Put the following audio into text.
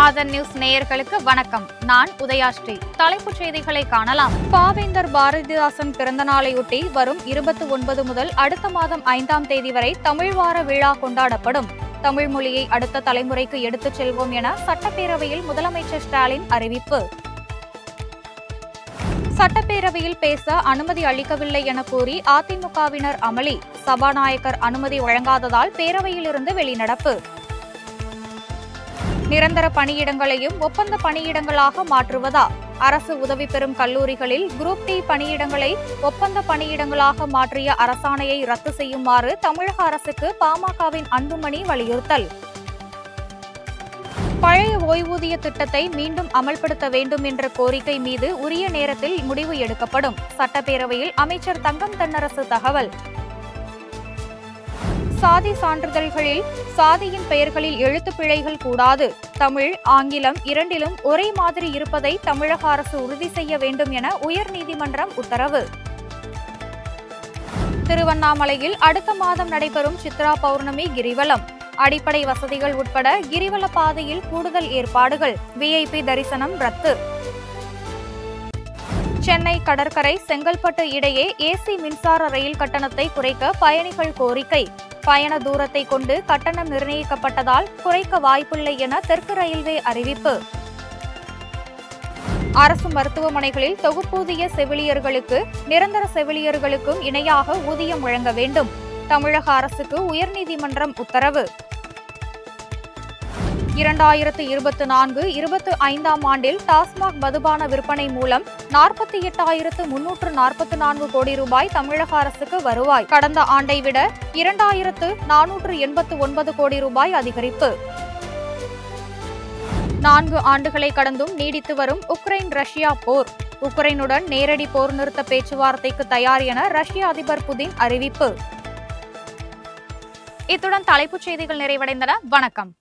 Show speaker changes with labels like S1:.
S1: ஆதன் news நேயர்களுக்கு வணக்கம். நான் உதயாஸ்ரீ. தலைப்புச் செய்திகளை காணலாம். பாவேந்தர் பாரதிதாசன் பிறந்த நாளையொட்டி வரும் 29 முதல் அடுத்த மாதம் 5ஆம் தேதி வரை தமிழ் வார விழா கொண்டாடப்படும். தமிழ் மொழியை அடுத்த தலைமுறைக்கு எடுத்துச் செல்வோம் என சட்டப்பேரவையில் முதலமைச்சர் ஸ்டாலின் அறிவிப்பு. சட்டப்பேரவையில் பேச அனுமதி அளிக்கவில்லை என கூறி அதிமுகவினர் அமளி. சபாநாயகர் அனுமதி வழங்காததால் பேரவையிலிருந்து வெளிநடப்பு. நிரந்தர பணியிடங்களையும் ஒப்பந்த பணியிடங்களாக மாற்றுவதா? அரசு உதவி பெறும் கல்லூரிகளில் குரூப் டி பணியிடங்களை ஒப்பந்த பணியிடங்களாக மாற்றிய அரசாணையை ரத்து செய்யுமாறு தமிழக அரசுக்கு பாமகவின் அன்புமணி வலியுறுத்தல். பழைய ஓய்வூதிய திட்டத்தை மீண்டும் அமல்படுத்த வேண்டும் என்ற கோரிக்கை மீது உரிய நேரத்தில் முடிவு எடுக்கப்படும். சட்டப்பேரவையில் அமைச்சர் தங்கம் தென்னரசு தகவல். சாதி சான்றிதழ்களில் சாதியின் பெயர்களில் எழுத்துப் பிழைகள் கூடாது. தமிழ், ஆங்கிலம் இரண்டிலும் ஒரே மாதிரி இருப்பதை தமிழக அரசு உறுதி செய்ய வேண்டும் என உயர்நீதிமன்றம் உத்தரவு. திருவண்ணாமலையில் அடுத்த மாதம் நடைபெறும் சித்ரா பௌர்ணமி கிரிவலம். அடிப்படை வசதிகள் உட்பட கிரிவல பாதையில் கூடுதல் ஏற்பாடுகள். VIP தரிசனம் ரத்து. சென்னை கடற்கரை செங்கல்பட்டு இடையே AC மின்சார ரயில் கட்டணத்தை குறைக்க பயணிகள் கோரிக்கை. பயண தூரத்தை கொண்டு கட்டணம் நிர்ணயிக்கப்பட்டதால் குறைக்க வாய்ப்பில்லை என தெற்கு ரயில்வே அறிவிப்பு. அரசு மருத்துவமனைகளில் தொகுப்பூதிய செவிலியர்களுக்கு நிரந்தர செவிலியர்களுக்கும் இணையாக ஊதியம் வழங்க வேண்டும். தமிழக அரசுக்கு உயர்நீதிமன்றம் உத்தரவு. 2024-25ஆம் ஆண்டில் டாஸ்மாக் மதுபான விற்பனை மூலம் 48,344 கோடி ரூபாய் தமிழக அரசுக்கு வருவாய். கடந்த ஆண்டை விட 2,489 கோடி ரூபாய் அதிகரிப்பு. 4 ஆண்டுகளை கடந்தும் நீடித்து வரும் உக்ரைன் ரஷ்யா போர். உக்ரைனுடன் நேரடி போர் நிறுத்த பேச்சுவார்த்தைக்கு தயார் என ரஷ்ய அதிபர் புதின் அறிவிப்பு. இத்துடன் தலைப்புச் செய்திகள் நிறைவடைந்தன. வணக்கம்.